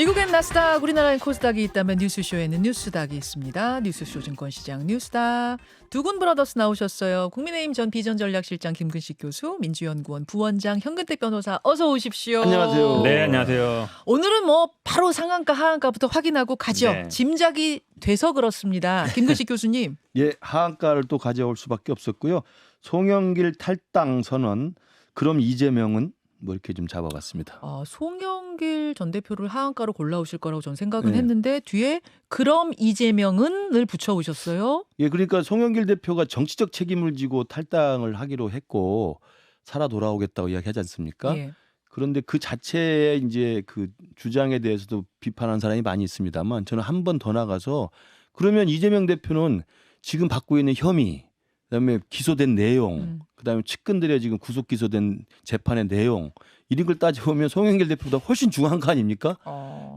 미국엔 나스닥, 우리나라엔 코스닥이 있다면 뉴스쇼에는 뉴스닥이 있습니다. 뉴스쇼 증권시장 뉴스닥. 두군 브라더스 나오셨어요. 국민의힘 전 비전전략실장 김근식 교수, 민주연구원 부원장 현근택 변호사 어서 오십시오. 안녕하세요. 네, 안녕하세요. 오늘은 뭐 바로 상한가 하한가부터 확인하고 가죠. 네. 짐작이 돼서 그렇습니다. 김근식 교수님. 예, 하한가를 또 가져올 수밖에 없었고요. 송영길 탈당 선언, 그럼 이재명은 뭐 이렇게 좀 잡아봤습니다. 송영길 전 대표를 하한가로 골라오실 거라고 저는 생각은 네. 했는데 뒤에 그럼 이재명은을 붙여오셨어요. 예, 그러니까 송영길 대표가 정치적 책임을 지고 탈당을 하기로 했고 살아 돌아오겠다고 이야기하지 않습니까? 예. 그런데 그 자체의 이제 그 주장에 대해서도 비판하는 사람이 많이 있습니다만 저는 한 번 더 나가서 그러면 이재명 대표는 지금 받고 있는 혐의, 그다음에 기소된 내용, 그다음에 측근들의 지금 구속 기소된 재판의 내용 이런 걸 따져보면 송영길 대표보다 훨씬 중요한 거 아닙니까?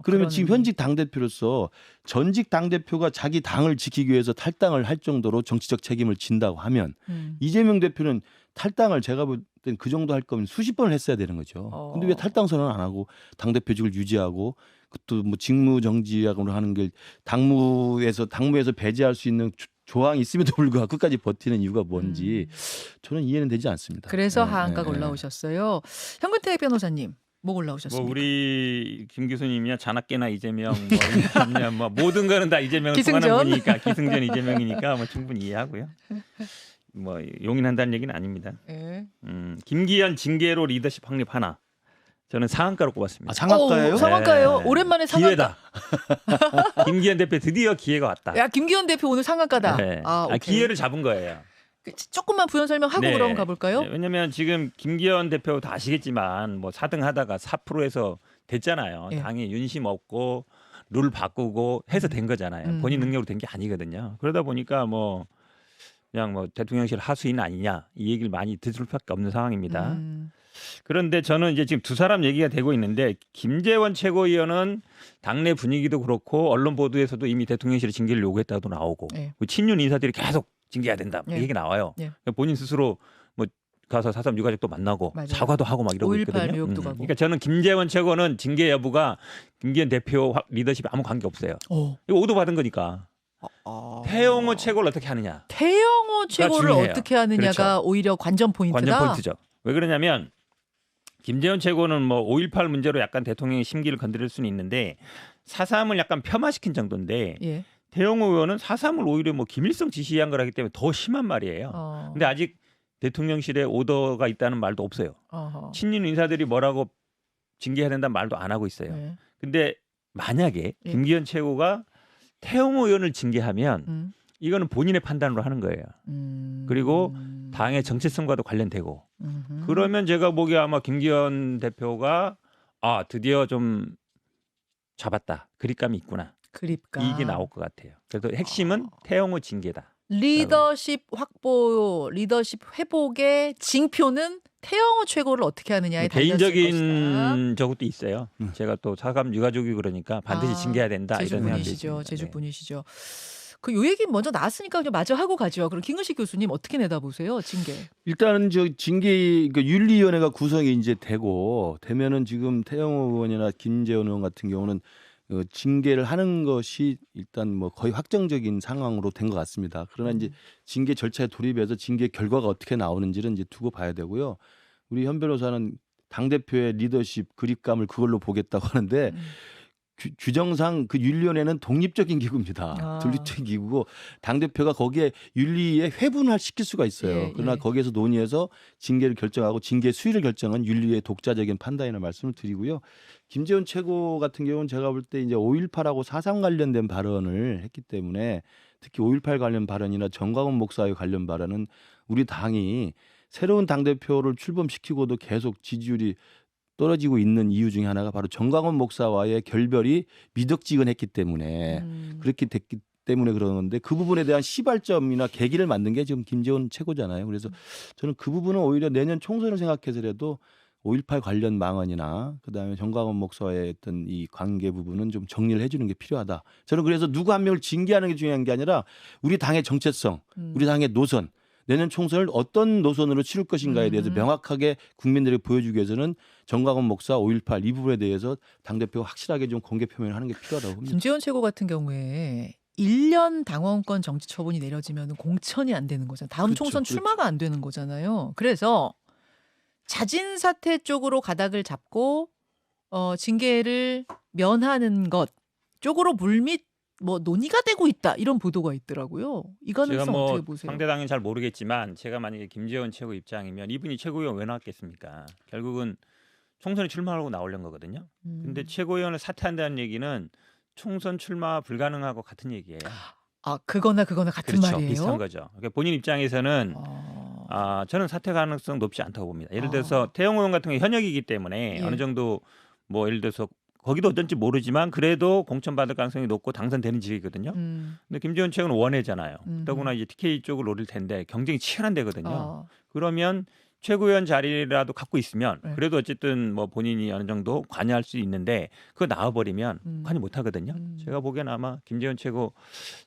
그러면 지금 현직 당대표로서 전직 당대표가 자기 당을 지키기 위해서 탈당을 할 정도로 정치적 책임을 진다고 하면 이재명 대표는 탈당을 제가 볼 땐 그 정도 할 거면 수십 번을 했어야 되는 거죠. 근데 왜 탈당 선언 안 하고 당대표직을 유지하고 또 뭐 직무 정지하고 하는 게 당무에서 배제할 수 있는 조항이 있음에도 불구하고 끝까지 버티는 이유가 뭔지 저는 이해는 되지 않습니다. 그래서 네, 하한가 네, 올라오셨어요. 현근택 변호사님 뭐 뭐 올라오셨습니까? 우리 김 교수님이야 자나깨나 이재명 뭐 모든 거는 다 이재명 기승전? 통하는 분이니까 기승전 이재명이니까 뭐 충분히 이해하고요. 뭐 용인한다는 얘기는 아닙니다. 예. 김기현 징계로 리더십 확립하나. 저는 상한가로 꼽았습니다. 아, 상한가예요? 상한가예요? 네. 오랜만에 상한가. 기회다. 김기현 대표 드디어 기회가 왔다. 야, 김기현 대표 오늘 상한가다. 네. 오케이. 기회를 잡은 거예요. 조금만 부연 설명하고 네. 그럼 가볼까요? 네, 왜냐하면 지금 김기현 대표 다 아시겠지만 뭐 4등 하다가 4%에서 됐잖아요. 예. 당이 윤심 없고 룰 바꾸고 해서 된 거잖아요. 본인 능력으로 된 게 아니거든요. 그러다 보니까 뭐 그냥 뭐 대통령실 하수인 아니냐 이 얘기를 많이 들을 수밖에 없는 상황입니다. 그런데 저는 이제 지금 두 사람 얘기가 되고 있는데 김재원 최고위원은 당내 분위기도 그렇고 언론 보도에서도 이미 대통령실에 징계를 요구했다고 나오고 예. 그 친윤 인사들이 계속 징계해야 된다 이 예. 얘기 나와요. 예. 본인 스스로 뭐 가서 4.3 유가족도 만나고 맞아요. 사과도 하고 막 이러고 5.18 있거든요. 뉴욕도 가고. 그러니까 저는 김재원 최고는 징계 여부가 김기현 대표 리더십에 아무 관계 없어요. 오. 이거 오도 받은 거니까. 태영호 최고를 어떻게 하느냐. 태영호 최고를 중요해요. 어떻게 하느냐가 그렇죠. 오히려 관전 포인트다. 관전 포인트죠. 왜 그러냐면 김재원 최고는 뭐 5.18 문제로 약간 대통령의 심기를 건드릴 수는 있는데 4.3을 약간 폄하시킨 정도인데 예. 태영호 의원은 4.3을 오히려 뭐 김일성 지시한 거라기 때문에 더 심한 말이에요. 근데 아직 대통령실에 오더가 있다는 말도 없어요. 친윤 인사들이 뭐라고 징계해야 된다는 말도 안 하고 있어요. 예. 근데 만약에 예. 김기현 최고가 태영호 의원을 징계하면 이거는 본인의 판단으로 하는 거예요. 그리고 당의 정체성과도 관련되고 그러면 제가 보기에 아마 김기현 대표가 드디어 좀 잡았다. 그립감이 있구나. 그립감. 이게 나올 것 같아요. 그래서 핵심은 태영호 징계다. 리더십 확보, 리더십 회복의 징표는 태영호 최고를 어떻게 하느냐에 달렸을 것이다. 개인적인 저것도 있어요. 제가 또 4.3 유가족이 그러니까 반드시 징계해야 된다. 이런 생각도 제주분이시죠. 있습니다. 제주분이시죠. 그 요 얘기 먼저 나왔으니까 그냥 마저 하고 가죠. 그럼 김근식 교수님 어떻게 내다보세요? 징계. 일단은 저 징계 그러니까 윤리위원회가 구성이 이제 되면은 지금 태영호 의원이나 김재원 의원 같은 경우는 징계를 하는 것이 일단 뭐 거의 확정적인 상황으로 된 것 같습니다. 그러나 이제 징계 절차에 돌입해서 징계 결과가 어떻게 나오는지는 이제 두고 봐야 되고요. 우리 현 변호사는 당 대표의 리더십 그립감을 그걸로 보겠다고 하는데 규정상 그 윤리위원회는 독립적인 기구입니다. 독립적인 기구고 당 대표가 거기에 윤리에 회분을 시킬 수가 있어요. 예, 그러나 예. 거기에서 논의해서 징계를 결정하고 징계 수위를 결정한 윤리의 독자적인 판단이라는 말씀을 드리고요. 김재원 최고 같은 경우는 제가 볼 때 이제 5.18하고 4.3 관련된 발언을 했기 때문에 특히 5.18 관련 발언이나 정광훈 목사의 관련 발언은 우리 당이 새로운 당 대표를 출범시키고도 계속 지지율이 떨어지고 있는 이유 중에 하나가 바로 정광훈 목사와의 결별이 미덕지근했기 때문에 그렇게 됐기 때문에 그러는 건데 그 부분에 대한 시발점이나 계기를 만든 게 지금 김재원 최고잖아요. 그래서 저는 그 부분은 오히려 내년 총선을 생각해서라도 5.18 관련 망언이나 그다음에 정광훈 목사와의 어떤 이 관계 부분은 좀 정리를 해주는 게 필요하다. 저는 그래서 누구 한 명을 징계하는 게 중요한 게 아니라 우리 당의 정체성, 우리 당의 노선, 내년 총선을 어떤 노선으로 치를 것인가에 대해서 명확하게 국민들에게 보여주기 위해서는 정광훈 목사 5.18 이 부분에 대해서 당대표가 확실하게 좀 공개 표명을 하는 게 필요하다고 봅니다. 김재원 최고 같은 경우에 1년 당원권 정지 처분이 내려지면 공천이 안 되는 거잖아요. 다음 그렇죠, 총선 그렇죠. 출마가 안 되는 거잖아요. 그래서 자진 사퇴 쪽으로 가닥을 잡고 징계를 면하는 것 쪽으로 물밑 뭐 논의가 되고 있다 이런 보도가 있더라고요. 이 제가 가능성 뭐 어떻게 보세요? 상대당은 잘 모르겠지만 제가 만약에 김재원 최고 입장이면 이분이 최고위원 왜 나왔겠습니까? 결국은 총선에 출마하고 나오려는 거거든요. 근데 최고위원을 사퇴한다는 얘기는 총선 출마 불가능하고 같은 얘기예요. 아 그거나 같은 그렇죠. 말이에요. 비슷한 거죠. 그러니까 본인 입장에서는 아, 저는 사퇴 가능성 높지 않다고 봅니다. 예를 들어서 태영 의원 같은 경우 현역이기 때문에 예. 어느 정도 뭐 예를 들어서 거기도 어떤지 모르지만 그래도 공천 받을 가능성이 높고 당선되는 직이거든요. 근데 김재원 최고는 원외잖아요. 더구나 이제 TK 쪽을 노릴 텐데 경쟁이 치열한 데거든요. 그러면 최고위원 자리라도 갖고 있으면 네. 그래도 어쨌든 뭐 본인이 어느 정도 관여할 수 있는데 그거 나와버리면 관여 못 하거든요. 제가 보기엔 아마 김재원 최고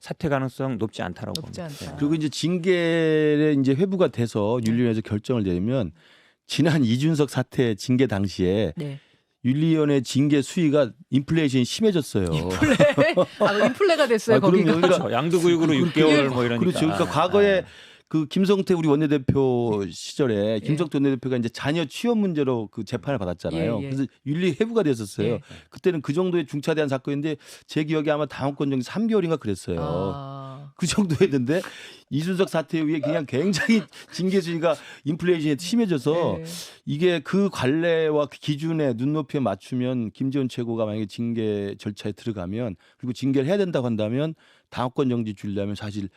사퇴 가능성 높지 않다라고 높지 봅니다. 않다. 그리고 이제 징계에 이제 회부가 돼서 윤리위원회에서 결정을 내리면 지난 이준석 사태 징계 당시에 네. 윤리위원회 징계 수위가 인플레이션이 심해졌어요. 인플레가 됐어요. 그럼요. 거기가. 그렇죠. 양도구역으로 6개월 뭐 이러니까. 그렇죠. 그러니까 과거에 그 김성태 우리 원내대표 시절에 김성태 원내대표가 이제 자녀 취업 문제로 그 재판을 받았잖아요. 예, 예. 그래서 윤리 회부가 됐었어요. 예. 그때는 그 정도의 중차대한 사건인데 제 기억에 아마 당원권 정지 3개월인가 그랬어요. 그 정도였는데 이준석 사태 이후에 그냥 굉장히 징계 수위가 인플레이션이 심해져서 예. 이게 그 관례와 그 기준에 눈높이에 맞추면 김재원 최고가 만약에 징계 절차에 들어가면 그리고 징계를 해야 된다고 한다면 당원권 정지 주려면 사실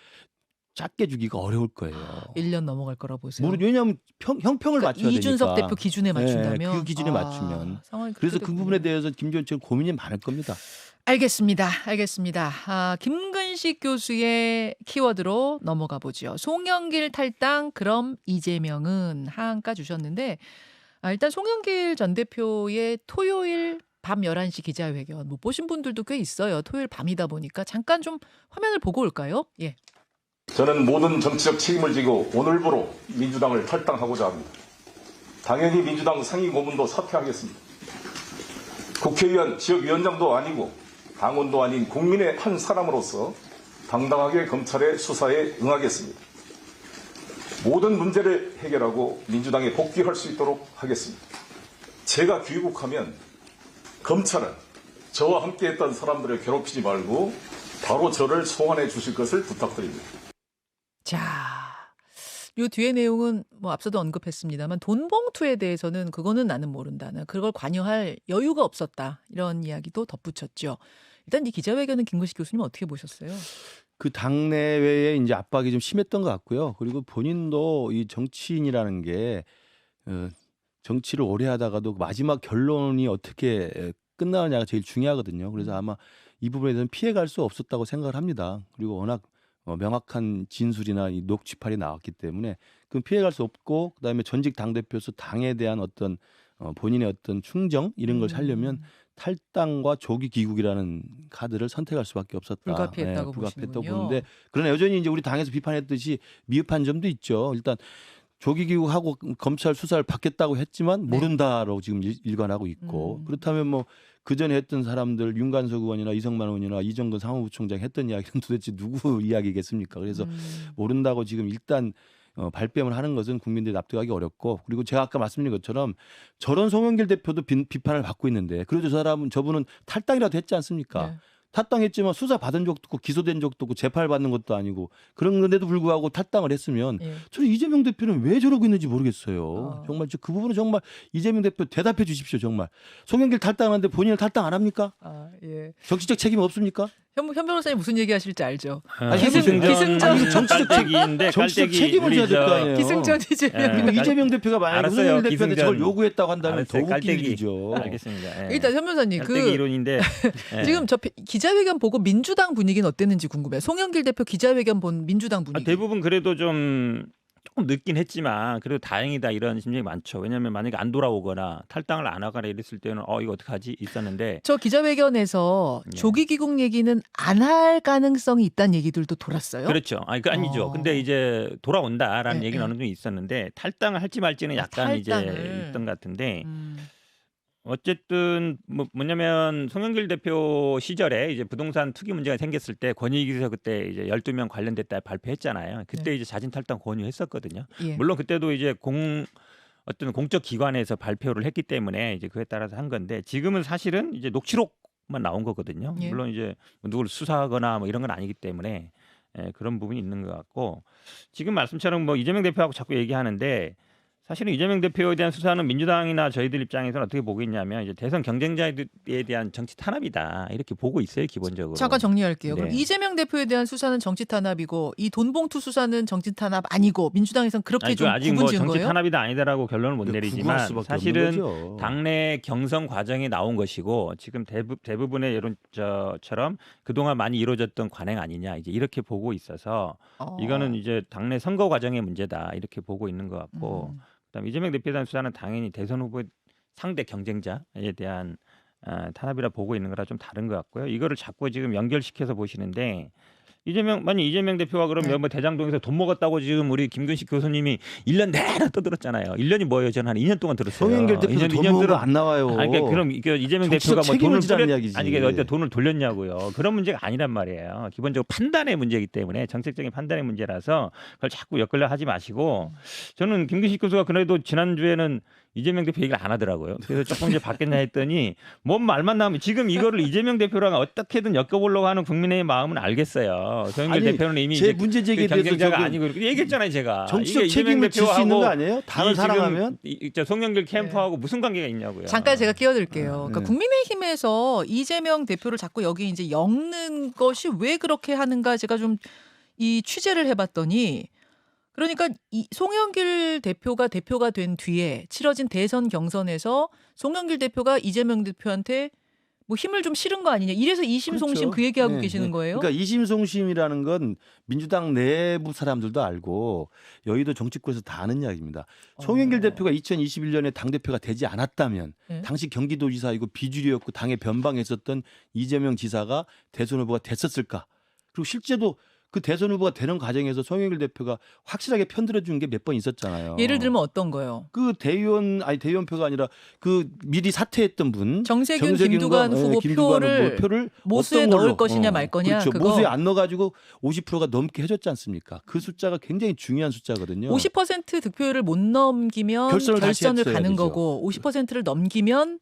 작게 주기가 어려울 거예요. 1년 넘어갈 거라 보세요. 왜냐하면 형평을 맞춰야 되니까. 이준석 대표 기준에 맞춘다면 네, 그 기준에 맞추면. 상황이 그래서 그렇게 그 됐군요. 부분에 대해서 김재원 최고 고민이 많을 겁니다. 알겠습니다. 김근식 교수의 키워드로 넘어가 보죠. 송영길 탈당 그럼 이재명은 하한가 주셨는데 일단 송영길 전 대표의 토요일 밤 11시 기자회견 못 보신 분들도 꽤 있어요. 토요일 밤이다 보니까 잠깐 좀 화면을 보고 올까요? 예. 저는 모든 정치적 책임을 지고 오늘부로 민주당을 탈당하고자 합니다. 당연히 민주당 상임 고문도 사퇴하겠습니다. 국회의원, 지역위원장도 아니고 당원도 아닌 국민의 한 사람으로서 당당하게 검찰의 수사에 응하겠습니다. 모든 문제를 해결하고 민주당에 복귀할 수 있도록 하겠습니다. 제가 귀국하면 검찰은 저와 함께했던 사람들을 괴롭히지 말고 바로 저를 소환해 주실 것을 부탁드립니다. 자, 요 뒤에 내용은 뭐 앞서도 언급했습니다만 돈봉투에 대해서는 그거는 나는 모른다는 그걸 관여할 여유가 없었다 이런 이야기도 덧붙였죠. 일단 이 기자회견은 김근식 교수님 어떻게 보셨어요? 그 당내외에 이제 압박이 좀 심했던 것 같고요. 그리고 본인도 이 정치인이라는 게 정치를 오래 하다가도 마지막 결론이 어떻게 끝나느냐가 제일 중요하거든요. 그래서 아마 이 부분에 대해서는 피해갈 수 없었다고 생각을 합니다. 그리고 워낙 명확한 진술이나 이 녹취판이 나왔기 때문에 그 피해갈 수 없고 그다음에 전직 당대표로서 당에 대한 어떤 본인의 어떤 충정 이런 걸 살려면 탈당과 조기 귀국이라는 카드를 선택할 수밖에 없었다. 불가피했다고 불가피했다고 보시는군요. 보는데 그러나 여전히 이제 우리 당에서 비판했듯이 미흡한 점도 있죠. 일단 조기 귀국하고 검찰 수사를 받겠다고 했지만 모른다라고 지금 일관하고 있고 그렇다면 뭐 그전에 했던 사람들 윤관석 의원이나 이성만 의원이나 이정근 사무부총장 했던 이야기는 도대체 누구 이야기겠습니까? 그래서 모른다고 지금 일단 발뺌을 하는 것은 국민들이 납득하기 어렵고 그리고 제가 아까 말씀드린 것처럼 저런 송영길 대표도 비판을 받고 있는데 그래도 저분은 탈당이라도 했지 않습니까? 네. 탈당했지만 수사 받은 적도 없고 기소된 적도 없고 재판을 받는 것도 아니고 그런 건데도 불구하고 탈당을 했으면 예. 저는 이재명 대표는 왜 저러고 있는지 모르겠어요. 정말 그 부분은 정말 이재명 대표 대답해 주십시오. 정말 송영길 탈당하는데 본인은 탈당 안 합니까? 예. 정치적 책임 없습니까? 현 변호사님 무슨 얘기 하실지 알죠? 기승전 정치적 깔때기인데 정치적 책임을 져야 될 거 아니에요. 기승전 이재명. 그리고 이재명 대표가 만약에 알았어요. 송영길 대표한테 기승전. 저걸 요구했다고 한다면 더 알았어요. 웃긴 깔때기. 일이죠. 알겠습니다. 예. 일단 현 변호사님 깔때기 이론인데 지금 저 기자회견 보고 민주당 분위기는 어땠는지 궁금해요. 송영길 대표 기자회견 본 민주당 분위기. 대부분 그래도 좀 조금 늦긴 했지만 그래도 다행이다 이런 심정이 많죠. 왜냐하면 만약에 안 돌아오거나 탈당을 안 하거나 이랬을 때는 이거 어떡하지 있었는데 저 기자회견에서 네. 조기 귀국 얘기는 안 할 가능성이 있다는 얘기들도 돌았어요. 그렇죠. 아니죠. 근데 이제 돌아온다라는 네, 얘기는 네. 어느 정도 있었는데 탈당을 할지 말지는 약간 이제 탈당을. 있던 것 같은데 음. 어쨌든 뭐냐면 송영길 대표 시절에 이제 부동산 투기 문제가 생겼을 때 권익위에서 그때 이제 12명 관련됐다 발표했잖아요. 그때 네. 이제 자진 탈당 권유했었거든요. 예. 물론 그때도 이제 어떤 공적 기관에서 발표를 했기 때문에 이제 그에 따라서 한 건데 지금은 사실은 이제 녹취록만 나온 거거든요. 예. 물론 이제 누구를 수사하거나 뭐 이런 건 아니기 때문에 그런 부분이 있는 것 같고 지금 말씀처럼 뭐 이재명 대표하고 자꾸 얘기하는데 사실은 이재명 대표에 대한 수사는 민주당이나 저희들 입장에서는 어떻게 보고 있냐면 이제 대선 경쟁자에 대한 정치 탄압이다 이렇게 보고 있어요 기본적으로. 잠깐 정리할게요. 그럼 네. 이재명 대표에 대한 수사는 정치 탄압이고 이 돈봉투 수사는 정치 탄압 아니고 민주당에서는 그렇게 좀 아직 구분 뭐 지은 정치 거예요? 탄압이다 아니다라고 결론을 못 구분할 내리지만 수밖에 사실은 없는 거죠. 당내 경선 과정에 나온 것이고 지금 대부분의 여론처럼 그동안 많이 이루어졌던 관행 아니냐 이제 이렇게 보고 있어서 이거는 이제 당내 선거 과정의 문제다 이렇게 보고 있는 것 같고 그다음 이재명 대표에 대한 수사는 당연히 대선 후보 상대 경쟁자에 대한 탄압이라 보고 있는 거라 좀 다른 것 같고요. 이거를 자꾸 지금 연결시켜서 보시는데 이재명 대표가 그러면 네. 뭐 대장동에서 돈 먹었다고 지금 우리 김근식 교수님이 1년 내내 떠들었잖아요. 1년이 뭐예요? 저는 한 2년 동안 들었어요. 송영길 대표 돈 먹은 거 안 나와요. 그러니까 그럼 이재명 정치적 대표가 뭐 책임을 돈을 지라는 이야기지. 아니 이게 어때 돈을 돌렸냐고요. 그런 문제가 아니란 말이에요. 기본적으로 판단의 문제이기 때문에 정책적인 판단의 문제라서 그걸 자꾸 엮으려 하지 마시고 저는 김근식 교수가 그래도 지난주에는 이재명 대표 얘기를 안 하더라고요. 그래서 조금 이제 바뀌었나 했더니 뭔 말만 나오면 지금 이거를 이재명 대표랑 어떻게든 엮어보려고 하는 국민의 마음은 알겠어요. 송영길 아니, 대표는 이미 제 이제 문제 제기에 대해서 경쟁자가 저기 아니고 이렇게 얘기했잖아요, 제가. 정치적 이게 이재명 책임을 질 수 있는 대표하고 거 아니에요? 당을 사랑하면? 저 송영길 캠프하고 무슨 관계가 있냐고요. 잠깐 제가 끼어들게요. 그러니까 네. 국민의힘에서 이재명 대표를 자꾸 여기 이제 엮는 것이 왜 그렇게 하는가 제가 좀 이 취재를 해봤더니 그러니까 이 송영길 대표가 된 뒤에 치러진 대선 경선에서 송영길 대표가 이재명 대표한테 뭐 힘을 좀 실은 거 아니냐. 이래서 이심송심 그렇죠. 그 얘기하고 네, 계시는 네. 거예요? 그러니까 이심송심이라는 건 민주당 내부 사람들도 알고 여의도 정치권에서 다 아는 이야기입니다. 송영길 대표가 2021년에 당대표가 되지 않았다면 네. 당시 경기도지사이고 비주류였고 당에 변방했었던 이재명 지사가 대선 후보가 됐었을까? 그리고 실제도 그 대선 후보가 되는 과정에서 송영길 대표가 확실하게 편들어 준 게 몇 번 있었잖아요. 예를 들면 어떤 거요? 그 대의원표가 아니라 그 미리 사퇴했던 분 정세균, 정세균과, 김두관 후보 김두관 표를 모수에 어떤 넣을 걸로? 것이냐 말 거냐, 그렇죠. 그거. 모수에 안 넣어가지고 50%가 넘게 해줬지 않습니까? 그 숫자가 굉장히 중요한 숫자거든요. 50% 득표율을 못 넘기면 결선을 다시 결선을 했어야 가는 되죠. 거고 50%를 넘기면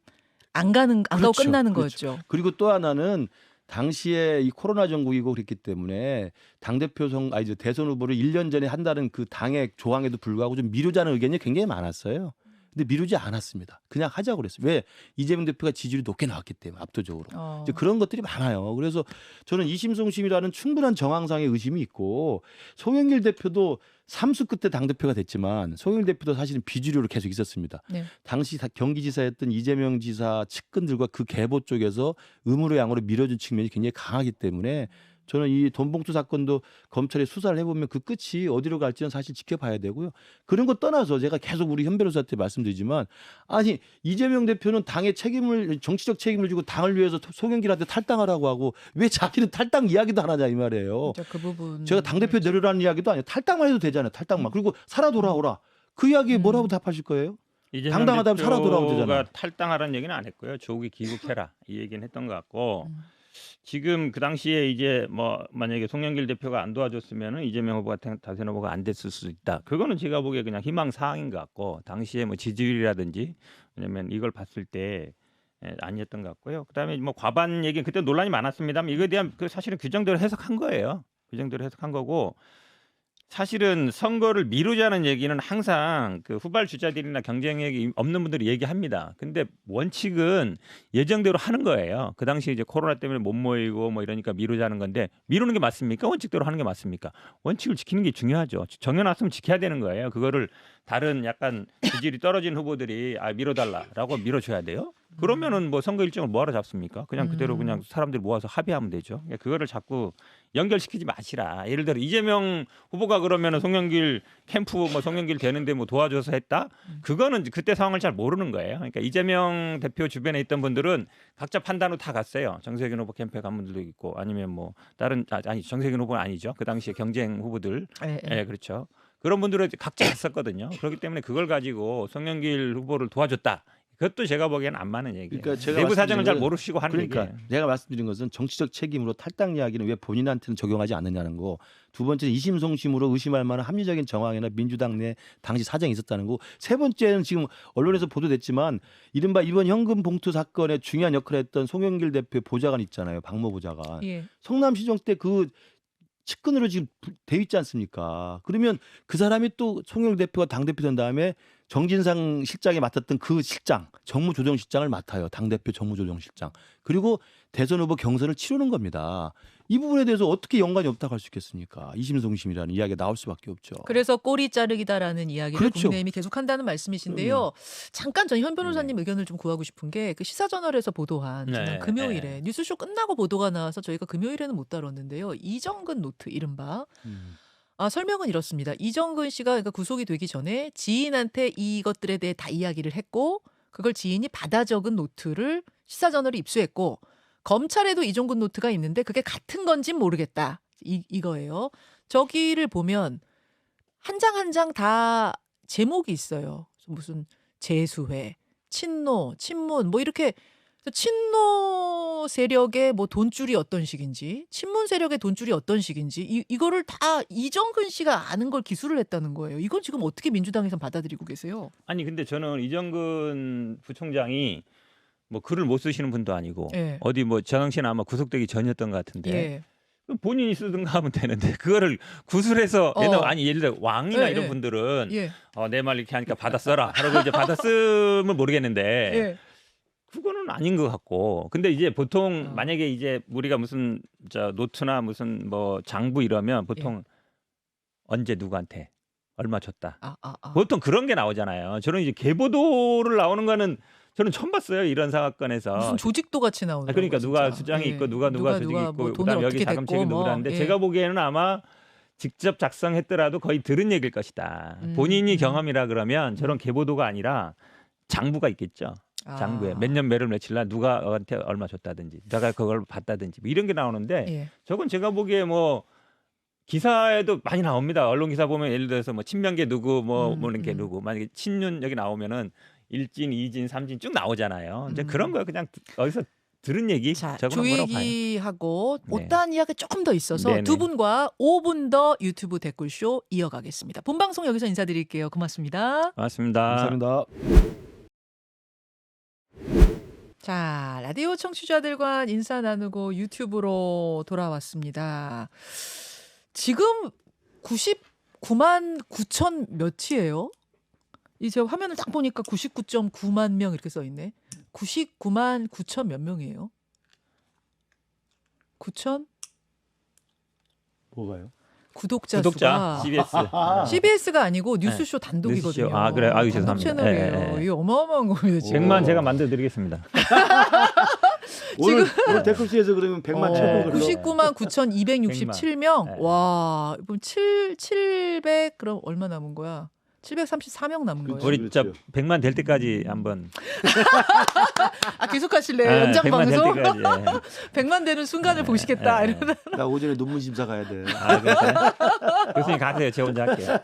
안 가고 그렇죠. 끝나는 그렇죠. 거였죠. 그리고 또 하나는 당시에 이 코로나 정국이고 그랬기 때문에 당대표 이제 대선 후보를 1년 전에 한다는 그 당의 조항에도 불구하고 좀 미루자는 의견이 굉장히 많았어요. 근데 미루지 않았습니다. 그냥 하자고 그랬어요. 왜? 이재명 대표가 지지율이 높게 나왔기 때문에 압도적으로. 이제 그런 것들이 많아요. 그래서 저는 이심송심이라는 충분한 정황상의 의심이 있고 송영길 대표도 삼수 끝에 당대표가 됐지만 송영길 대표도 사실은 비주류로 계속 있었습니다. 네. 당시 경기지사였던 이재명 지사 측근들과 그 계보 쪽에서 음으로 양으로 밀어준 측면이 굉장히 강하기 때문에 저는 이 돈봉투 사건도 검찰이 수사를 해보면 그 끝이 어디로 갈지는 사실 지켜봐야 되고요. 그런 거 떠나서 제가 계속 우리 현 변호사한테 말씀드리지만 아니 이재명 대표는 당의 정치적 책임을 지고 당을 위해서 송영길한테 탈당하라고 하고 왜 자기는 탈당 이야기도 안 하냐 이 말이에요. 진짜 그 부분 제가 당대표 내려라는 이야기도 아니에요. 탈당만 해도 되잖아요. 탈당만. 그리고 살아 돌아오라. 그 이야기에 뭐라고 답하실 거예요? 이재명 당당하다면 살아 돌아오면 대표가 되잖아요. 탈당하라는 얘기는 안 했고요. 조국이 귀국해라 이 얘기는 했던 것 같고 지금 그 당시에 이제 뭐 만약에 송영길 대표가 안 도와줬으면은 이재명 후보가 대선 후보가 안 됐을 수도 있다. 그거는 제가 보기에 그냥 희망 사항인 것 같고 당시에 뭐 지지율이라든지 왜냐면 이걸 봤을 때 아니었던 것 같고요. 그다음에 뭐 과반 얘기 그때 논란이 많았습니다만 이거에 대한 그 사실은 규정대로 해석한 거예요. 규정대로 해석한 거고. 사실은 선거를 미루자는 얘기는 항상 그 후발 주자들이나 경쟁력이 없는 분들이 얘기합니다. 근데 원칙은 예정대로 하는 거예요. 그 당시 이제 코로나 때문에 못 모이고 뭐 이러니까 미루자는 건데 미루는 게 맞습니까? 원칙대로 하는 게 맞습니까? 원칙을 지키는 게 중요하죠. 정해놨으면 지켜야 되는 거예요. 그거를 다른 약간 지지율이 떨어진 후보들이 미뤄달라라고 밀어줘야 돼요. 그러면은 뭐 선거 일정을 뭐하러 잡습니까? 그냥 그대로 음. 그냥 사람들 모아서 합의하면 되죠. 그러니까 그거를 자꾸 연결시키지 마시라. 예를 들어 이재명 후보가 그러면은 송영길 캠프 뭐 송영길 되는데 뭐 도와줘서 했다? 그거는 그때 상황을 잘 모르는 거예요. 그러니까 이재명 대표 주변에 있던 분들은 각자 판단으로 다 갔어요. 정세균 후보 캠프에 간 분들도 있고 아니면 뭐 다른 아니 정세균 후보는 아니죠. 그 당시에 경쟁 후보들 예, 그렇죠. 그런 분들은 각자 갔었거든요. 그렇기 때문에 그걸 가지고 송영길 후보를 도와줬다. 그것도 제가 보기에는 안 맞는 얘기예요. 그러니까 제가 내부 사정을 잘 말씀드린 건- 모르시고 하는 그러니까 얘기예요. 내가 말씀드린 것은 정치적 책임으로 탈당 이야기는 왜 본인한테는 적용하지 않느냐는 거. 두 번째는 이심송심으로 의심할 만한 합리적인 정황이나 민주당 내 당시 사정이 있었다는 거. 세 번째는 지금 언론에서 보도됐지만 이른바 이번 현금 봉투 사건에 중요한 역할을 했던 송영길 대표의 보좌관 있잖아요. 박모 보좌관. 예. 성남시정 때 그 측근으로 지금 돼 있지 않습니까? 그러면 그 사람이 또 송영길 대표가 당대표 된 다음에 정진상 실장이 맡았던 그 실장, 정무조정실장을 맡아요. 당대표 정무조정실장. 그리고 대선 후보 경선을 치르는 겁니다. 이 부분에 대해서 어떻게 연관이 없다고 할 수 있겠습니까? 이심송심이라는 이야기가 나올 수밖에 없죠. 그래서 꼬리 자르기다라는 이야기를 그렇죠. 국민의힘이 계속한다는 말씀이신데요. 잠깐 전 현 변호사님 의견을 좀 구하고 싶은 게 그 시사저널에서 보도한 지난 네, 금요일에 네. 뉴스쇼 끝나고 보도가 나와서 저희가 금요일에는 못 다뤘는데요. 이정근 노트 이른바 설명은 이렇습니다. 이정근 씨가 그러니까 구속이 되기 전에 지인한테 이것들에 대해 다 이야기를 했고 그걸 지인이 받아 적은 노트를 시사저널에 입수했고 검찰에도 이정근 노트가 있는데 그게 같은 건진 모르겠다. 이거예요. 저기를 보면 한 장 한 장 다 제목이 있어요. 무슨 재수회, 친노, 친문 뭐 이렇게 친노 세력의 뭐 돈줄이 어떤 식인지 친문 세력의 돈줄이 어떤 식인지 이거를 다 이정근 씨가 아는 걸 기술을 했다는 거예요. 이건 지금 어떻게 민주당에서 받아들이고 계세요? 아니 근데 저는 이정근 부총장이 뭐 글을 못 쓰시는 분도 아니고 예. 어디 뭐 저 당시는 아마 구속되기 전이었던 것 같은데 예. 그럼 본인이 쓰든가 하면 되는데 그거를 구술해서 아니 예를 들어 왕이나 예, 이런 예. 분들은 예. 내 말 이렇게 하니까 받아 써라 하라고 이제 받아 쓰면 모르겠는데 예. 그거는 아닌 것 같고 근데 이제 보통 어. 만약에 이제 우리가 무슨 노트나 무슨 뭐 장부 이러면 보통 언제 누구한테 얼마 줬다 보통 그런 게 나오잖아요. 저는 이제 계보도를 나오는 거는 저는 처음 봤어요. 이런 사건에서 무슨 조직도 같이 나오는 그러니까 누가 수장이 있고 누가 수직이 있고 뭐 돈을 그다음에 여기 어떻게 자금책이 댔고 누구라는데 뭐, 예. 제가 보기에는 아마 직접 작성했더라도 거의 들은 얘기일 것이다. 본인이 경험이라 그러면 저런 계보도가 아니라 장부가 있겠죠. 장부에 몇 년 몇월 며칠 날 누가한테 얼마 줬다든지 내가 그걸 받다든지 뭐 이런 게 나오는데 예. 저건 제가 보기에 뭐 기사에도 많이 나옵니다. 언론 기사 보면 예를 들어서 뭐 친명계 누구 뭐 이렇게 누구 만약에 친윤 여기 나오면은 1진, 2진, 3진 쭉 나오잖아요. 이제 그런 거 그냥 어디서 들은 얘기 자, 저거는 뭐라고 봐요. 조얘기하고 네. 못다한 이야기 조금 더 있어서 네네. 두 분과 5분 더 유튜브 댓글쇼 이어가겠습니다. 본방송 여기서 인사드릴게요. 고맙습니다. 고맙습니다. 감사합니다. 자, 라디오 청취자들과 인사 나누고 유튜브로 돌아왔습니다. 지금 99만 9천 몇이에요? 이제 화면을 딱 보니까 99.9만 명 이렇게 써 있네. 99만 9천 몇 명이에요? 9천? 뭐가요? 구독자 구독자 수가 CBS. CBS가 아니고 뉴스쇼 단독이거든요. 뉴스쇼. 아, 그래요? 아유, 단독 죄송합니다. 채널이에요. 예, 예. 이게 어마어마한 거예요. 지금. 100만 제가 만들어 드리겠습니다. 오늘 댓글씨에서 그러면 100만 채널 걸로 99만 9,267명. 네. 와, 그럼 700 그럼 얼마 남은 거야? 734명 남은 거예요. 우리- 우리 그렇죠. 100만 될 때까지 한번 계속 하실래요? 연장 100만 방송? 될 때까지. 100만 되는 순간을 보시겠다. 이러다. 나 오전에 논문 심사 가야 돼. 그러세요? 교수님 가세요. 제가 혼자 할게요.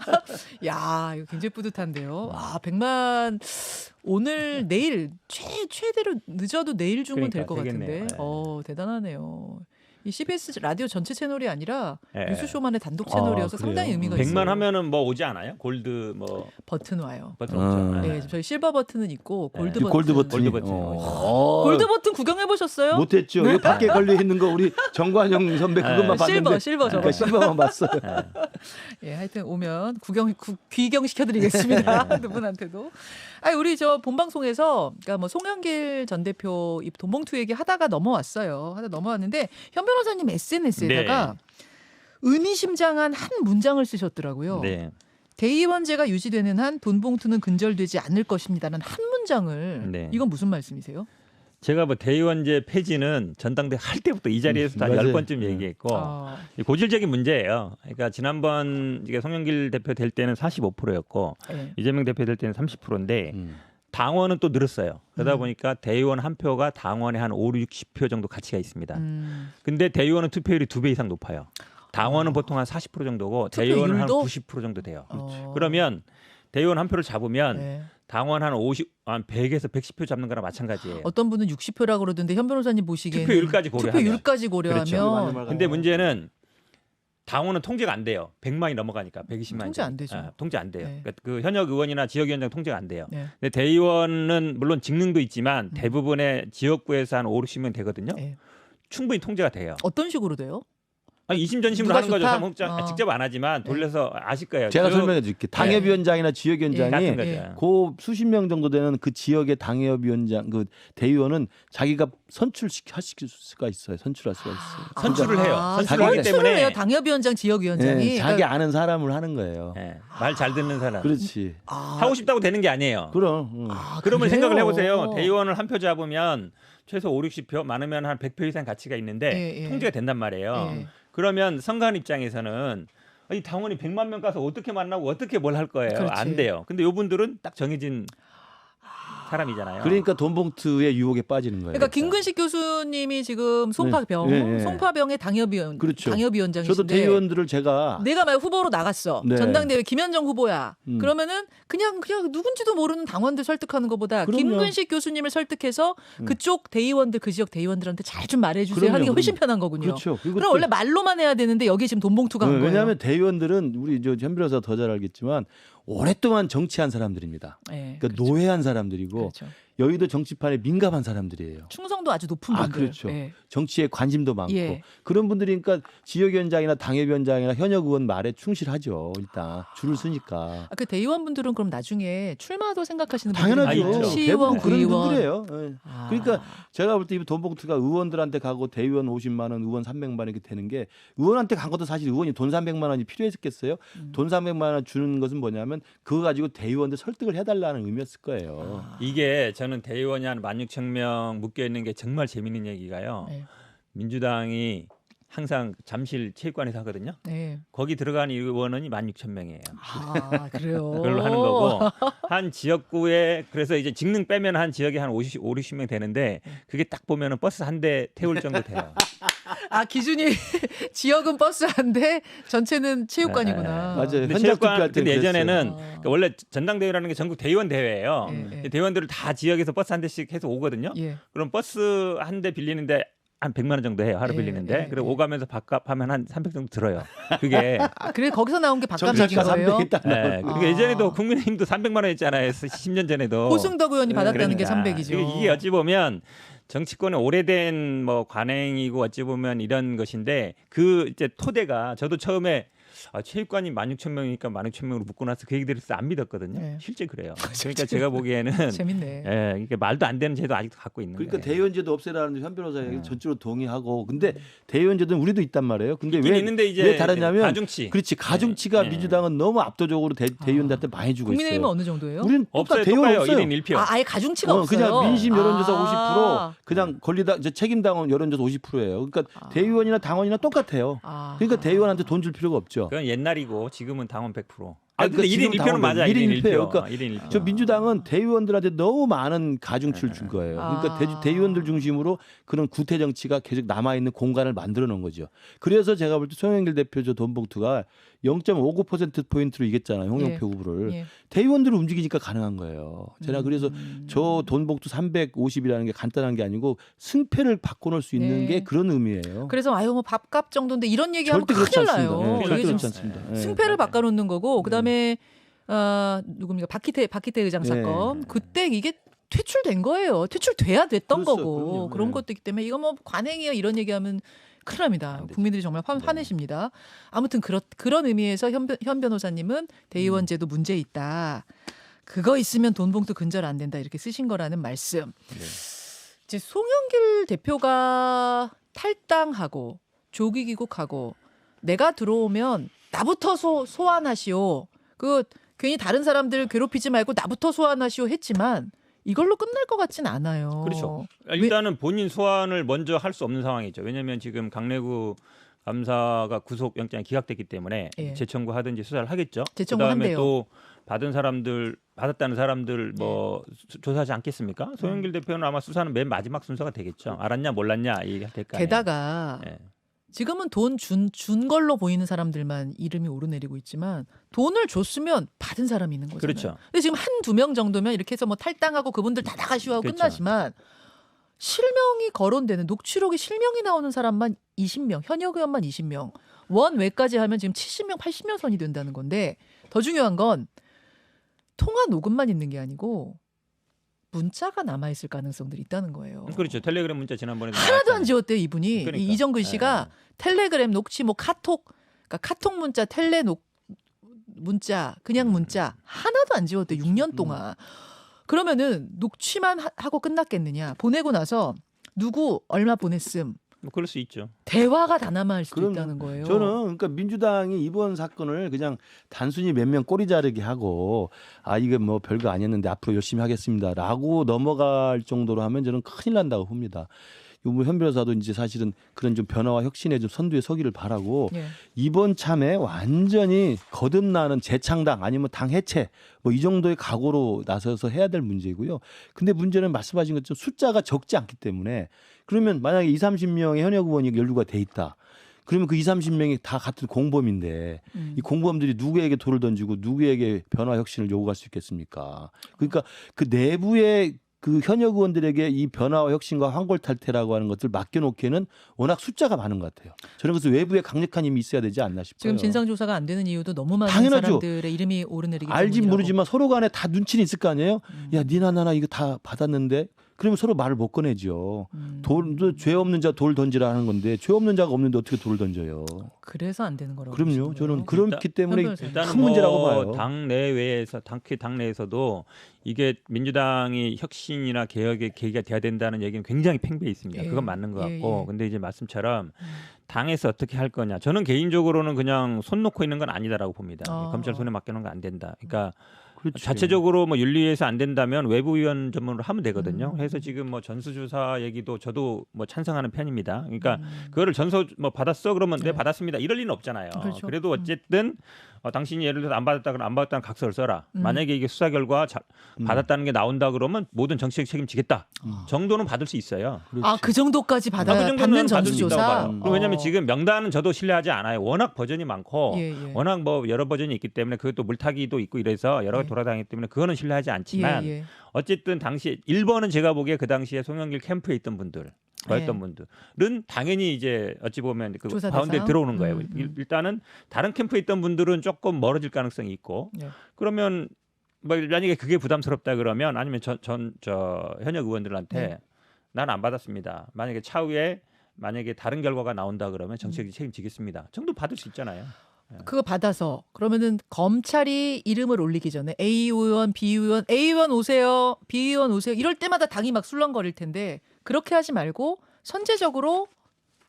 야, 이거 굉장히 뿌듯한데요. 와, 100만 오늘 내일 최대로 늦어도 내일 주면 될 것 그러니까 같은데. 되겠네요. 대단하네요. 이 CBS 라디오 전체 채널이 아니라 예. 뉴스쇼만의 단독 채널이어서 그래요? 상당히 의미가 있어요. 100만 하면은 뭐 오지 않아요? 골드 뭐 버튼 와요. 버튼 아. 없죠. 네, 저희 실버 버튼은 있고 골드 버튼. 골드 버튼이. 골드 버튼이 골드 버튼 구경해 보셨어요? 못했죠. 여기 밖에 걸려 있는 거 우리 정관영 선배 그것만 봤는데. 실버 저거. 그러니까 실버만 봤어요. 예, 하여튼 오면 귀경 시켜드리겠습니다. 두 분한테도. 아니 우리 저 본방송에서 그러니까 뭐 송영길 전 대표 이 돈봉투 얘기 하다가 넘어왔어요. 하다 넘어왔는데 현 변호사님 SNS에다가 의미심장한 한 문장을 쓰셨더라고요. 네. 대의원제가 유지되는 한 돈봉투는 근절되지 않을 것입니다는 한 문장을 네. 이건 무슨 말씀이세요? 제가 뭐 대의원제 폐지는 전당대 할 때부터 이 자리에서 한 맞아요. 10번쯤 얘기했고 아, 고질적인 문제예요. 그러니까 지난번 이게 송영길 대표 될 때는 45%였고 네. 이재명 대표 될 때는 30%인데 음. 당원은 또 늘었어요. 그러다 보니까 대의원 한 표가 당원에 한 5, 60표 정도 가치가 있습니다. 근데 대의원은 투표율이 2배 이상 높아요. 당원은 보통 한 40% 정도고 대의원은 한 투표율도? 90% 정도 돼요. 어. 그러면 대의원 한 표를 잡으면 네. 당원 한 100에서 110표 잡는 거랑 마찬가지예요. 어떤 분은 60표라고 그러던데 현 변호사님 보시기에는 투표율까지 고려하면. 투표율까지 고려하면 그렇죠. 근데 문제는 당원은 통제가 안 돼요. 100만이 넘어가니까 120만이 통제 안 되죠. 통제 안 돼요. 네. 그러니까 그 현역 의원이나 지역위원장 통제가 안 돼요. 네. 근데 대의원은 물론 직능도 있지만 대부분의 지역구에서 한 5, 60명 되거든요. 네. 충분히 통제가 돼요. 어떤 식으로 돼요? 아니, 이심전심으로 누가 하는 거죠. 좋다? 사무국장 직접 안 하지만 돌려서 아실 거예요. 제가 저- 설명해 드릴게요. 당협위원장이나 같은 지역위원장이 거죠. 예. 그 수십 명 정도 되는 그 지역의 당협위원장 그 대의원은 자기가 선출시킬 수가 있어요. 선출할 수가 있어요. 선출을 해요. 선출을 하기 선출을 때문에 해요. 당협위원장, 지역위원장이. 예, 자기 아는 사람을 하는 거예요. 말 잘 듣는 사람. 그렇지. 아, 하고 싶다고 되는 게 아니에요. 그럼. 그러면 그래요? 생각을 해보세요. 대의원을 한 표 잡으면 최소 5, 60표 많으면 한 100표 이상 가치가 있는데 예, 예. 통제가 된단 말이에요. 예. 그러면 선거하는 입장에서는 이 당원이 100만 명 가서 어떻게 만나고 어떻게 뭘 할 거예요. 그렇지. 안 돼요. 근데 이분들은 딱 정해진 사람이잖아요. 그러니까 돈봉투의 유혹에 빠지는 거예요. 그러니까 김근식 교수님이 지금 송파병, 네, 네. 송파병의 당협위원, 그렇죠. 당협위원장이신데 저도 대의원들을 제가 내가 만약 후보로 나갔어. 네. 전당대회 김현정 후보야. 음. 그러면은 그냥 누군지도 모르는 당원들 설득하는 것보다 그럼요. 김근식 교수님을 설득해서 그쪽 대의원들 그 지역 대의원들한테 잘 좀 말해주세요 그럼요, 하는 게 훨씬 그럼요. 편한 거군요. 그렇죠. 그리고 그럼 또- 원래 말로만 해야 되는데 여기 지금 돈봉투가 한 거예요. 왜냐하면 대의원들은 우리 현 변호사 더 잘 알겠지만 오랫동안 정치한 사람들입니다. 네, 그러니까 그렇죠. 노회한 사람들이고 그렇죠. 여의도 정치판에 민감한 사람들이에요. 충성도 아주 높은 아, 분들. 그렇죠. 예. 정치에 관심도 많고 예. 그런 분들이니까 지역위원장이나 당협위원장이나 현역 의원 말에 충실하죠. 일단 줄을 서니까. 그 대의원분들은 그럼 나중에 출마도 생각하시는 당연하죠. 분들이 있죠. 시의원, 대부분 그런 구의원. 분들이에요. 예. 아. 그러니까 제가 볼 때 이 돈봉투가 의원들한테 가고 대의원 50만 원, 의원 300만 원 이렇게 되는 게 의원한테 간 것도 사실 의원이 돈 300만 원이 필요했겠어요. 돈 300만 원 주는 것은 뭐냐면 그거 가지고 대의원들 설득을 해달라는 의미였을 거예요. 이게 저는 대의원이 한 16,000명 묶여 있는 게 정말 재밌는 얘기가요. 네. 민주당이 항상 잠실 체육관에서 하거든요. 네. 거기 들어간 의원은 16,000명이에요. 아, 그래요. 그걸로 하는 거고 한 지역구에 그래서 이제 직능 빼면 한 지역에 한 50, 60명 되는데 그게 딱 보면은 버스 한 대 태울 정도 돼요. 아, 기준이 지역은 버스 한 대, 전체는 체육관이구나. 맞아요. 근데 현장 체육관 투표할 때는 근데 예전에는 그랬어요. 그러니까 원래 전당대회라는 게 전국 대의원 대회예요. 예, 예. 근데 대의원들을 다 지역에서 버스 한 대씩 해서 오거든요. 예. 그럼 버스 한 대 빌리는데 한 100만 원 정도 해요. 하루 예, 빌리는데. 예, 그리고 예. 오가면서 밥값하면 한 300 정도 들어요. 그게 아, 그래 거기서 나온 게 밥값인 정치가 거예요. 300이 딱 나와요. 그리고 아. 예전에도 국민의힘도 300만 원 했잖아요. 10년 전에도. 호승덕 의원이 받았다는 게 그러니까. 300이죠. 그리고 이게 어찌 보면 정치권의 오래된 뭐 관행이고 어찌 보면 이런 것인데 그 이제 토대가 저도 처음에 체육관이 16,000명이니까 16,000명으로 묶고 나서 그 얘기 들었을 때 안 믿었거든요. 네. 실제 그래요. 그러니까 제가 보기에는 재밌네. 예, 그러니까 말도 안 되는 제도 아직도 갖고 있는 그러니까 거예요. 대의원제도 없애라는 현 변호사에게 전적으로 동의하고 근데 대의원제도는 우리도 있단 말이에요. 근데 있긴 왜, 있는데 이제 왜 다르냐면 가중치. 그렇지 가중치가 네. 민주당은 너무 압도적으로 대의원들한테 많이 주고 국민의힘은 있어요. 어느 정도예요? 우리는 없어요. 대의원 똑같아요. 없어요. 1인 1표. 아, 아예 가중치가 없어요. 그냥 민심 여론조사 아. 50% 그냥 권리당 책임당원 여론조사 50%예요. 그러니까 대의원이나 당원이나 똑같아요. 아. 그러니까 대의원한테 돈 줄 필요가 없죠. 그건 옛날이고 지금은 당원 100%. 아, 근데 그러니까 1인 지금 1표는 맞아. 1인 1표. 그러니까 1인 1표. 저 민주당은 대의원들한테 너무 많은 가중치를 준 거예요. 그러니까 아. 대의원들 중심으로 그런 구태 정치가 계속 남아 있는 공간을 만들어 놓은 거죠. 그래서 제가 볼 때 송영길 대표 저 돈봉투가 0.59% 포인트로 이겼잖아요. 홍영표 후보를. 예. 대의원들을 움직이니까 가능한 거예요. 제가 그래서 저 돈봉투 350이라는 게 간단한 게 아니고 승패를 바꿔놓을 수 있는 네. 게 그런 의미예요. 그래서 아유 뭐 밥값 정도인데 이런 얘기하면 절대 그렇지 큰일 않습니다. 나요. 예, 이게 절대 지금 그렇지 않습니다. 예. 승패를 바꿔놓는 거고 그다음에 누굽니까 박희태 의장 네. 사건 그때 이게 퇴출된 거예요. 퇴출돼야 됐던 그렇죠. 거고 그럼요. 그런 네. 것도 있기 때문에 이거 뭐 관행이야 이런 얘기하면 큰일 납니다. 안 되죠. 국민들이 정말 화내십니다. 아무튼 그런 의미에서 현 변호사님은 대의원제도 문제 있다. 그거 있으면 돈봉투 근절 안 된다 이렇게 쓰신 거라는 말씀. 이제 송영길 대표가 탈당하고 조기 귀국하고 내가 들어오면 나부터 소환하시오. 그 괜히 다른 사람들 괴롭히지 말고 나부터 소환하시오 했지만 이걸로 끝날 것 같진 않아요. 그렇죠. 일단은 본인 소환을 먼저 할 수 없는 상황이죠. 왜냐하면 지금 강래구 감사가 구속영장이 기각됐기 때문에 예. 재청구하든지 수사를 하겠죠. 재청구한대요. 그다음에 또 받았다는 사람들 뭐 조사하지 않겠습니까? 송영길 대표는 아마 수사는 맨 마지막 순서가 되겠죠. 알았냐 몰랐냐 얘기할 때까지. 게다가 예. 지금은 돈 준 걸로 보이는 사람들만 이름이 오르내리고 있지만 돈을 줬으면 받은 사람이 있는 거잖아요. 그렇죠. 근데 지금 한두 명 정도면 이렇게 해서 뭐 탈당하고 그분들 다 나가시오 하고 그렇죠. 끝나지만 실명이 거론되는 녹취록에 실명이 나오는 사람만 20명, 현역 의원만 20명, 원외까지 하면 지금 70명, 80명 선이 된다는 건데 더 중요한 건 통화 녹음만 있는 게 아니고 문자가 남아있을 가능성들이 있다는 거예요. 그렇죠. 텔레그램 문자 지난번에 하나도 안 지웠대요 이분이. 그러니까. 이정근 씨가 텔레그램 녹취 뭐 카톡 그러니까 카톡 문자 문자 그냥 문자 하나도 안 지웠대 6년 동안. 그러면은 녹취만 하고 끝났겠느냐. 보내고 나서 누구 얼마 보냈음. 뭐 그럴 수 있죠. 대화가 다 남아있을 수도 그럼 있다는 거예요. 저는 그러니까 민주당이 이번 사건을 그냥 단순히 몇 명 꼬리 자르기 하고 이게 뭐 별거 아니었는데 앞으로 열심히 하겠습니다라고 넘어갈 정도로 하면 저는 큰일 난다고 봅니다. 현 변호사도 이제 사실은 그런 좀 변화와 혁신에 좀 선두에 서기를 바라고 예. 이번 참에 완전히 거듭나는 재창당 아니면 당 해체 뭐 이 정도의 각오로 나서서 해야 될 문제이고요. 근데 문제는 말씀하신 것처럼 숫자가 적지 않기 때문에 그러면 만약에 20, 30명의 현역 의원이 연루가 돼 있다. 그러면 그 20, 30명이 다 같은 공범인데 이 공범들이 누구에게 돌을 던지고 누구에게 변화 혁신을 요구할 수 있겠습니까? 그러니까 그 내부의 그 현역 의원들에게 이 변화와 혁신과 환골탈태라고 하는 것을 맡겨놓기에는 워낙 숫자가 많은 것 같아요. 저는 그래서 외부에 강력한 힘이 있어야 되지 않나 싶어요. 지금 진상조사가 안 되는 이유도 너무 많은 당연하죠. 사람들의 이름이 오르내리기 알긴 때문이라고. 모르지만 서로 간에 다 눈치는 있을 거 아니에요. 야, 니나 나나 이거 다 받았는데 그러면 서로 말을 못 꺼내죠. 돌도 죄 없는 자 돌 던지라 하는 건데 죄 없는 자가 없는데 어떻게 돌을 던져요. 그래서 안 되는 거라고. 그럼요. 보시는 저는 거예요? 그렇기 때문에 일단은 큰 문제라고 뭐 봐요. 당내외에서 당내에서도 이게 민주당이 혁신이나 개혁의 계기가 돼야 된다는 얘기는 굉장히 팽배해 있습니다. 예. 그건 맞는 것 같고, 예. 근데 이제 말씀처럼 당에서 어떻게 할 거냐. 저는 개인적으로는 그냥 손 놓고 있는 건 아니다라고 봅니다. 검찰 손에 맡겨놓은 건 안 된다. 그러니까 그렇지. 자체적으로 뭐 윤리위에서 안 된다면 외부위원 전문으로 하면 되거든요. 그래서 지금 뭐 전수조사 얘기도 저도 뭐 찬성하는 편입니다. 그러니까 그거를 전서 뭐 받았어 그러면 네 받았습니다. 이럴 리는 없잖아요. 그렇죠. 그래도 어쨌든 당신이 예를 들어서 안 받았다 그러면 안 받았다는 각서를 써라. 만약에 이게 수사 결과 받았다는 게 나온다 그러면 모든 정치적 책임지겠다. 정도는 받을 수 있어요. 그 정도까지 그 정도는 받는 받을 수 있다고 전수조사. 봐요. 왜냐하면 지금 명단은 저도 신뢰하지 않아요. 워낙 버전이 많고 예, 예. 워낙 뭐 여러 버전이 있기 때문에 그것도 물타기도 있고 이래서 여러 가지 돌아다니기 때문에 그거는 신뢰하지 않지만 예, 예. 어쨌든 당시 1번은 제가 보기에 그 당시에 송영길 캠프에 있던 분들 거였던 분들은 당연히 이제 어찌 보면 그 조사 가운데 대상? 들어오는 거예요. 일단은 다른 캠프에 있던 분들은 조금 멀어질 가능성이 있고 예. 그러면 뭐 만약에 그게 부담스럽다 그러면 아니면 저 현역 의원들한테 난 안 받았습니다. 만약에 차후에 만약에 다른 결과가 나온다 그러면 정치적인 책임지겠습니다. 정도 받을 수 있잖아요. 그거 받아서 그러면은 검찰이 이름을 올리기 전에 A 의원, B 의원, A 의원 오세요, B 의원 오세요. 이럴 때마다 당이 막 술렁거릴 텐데 그렇게 하지 말고 선제적으로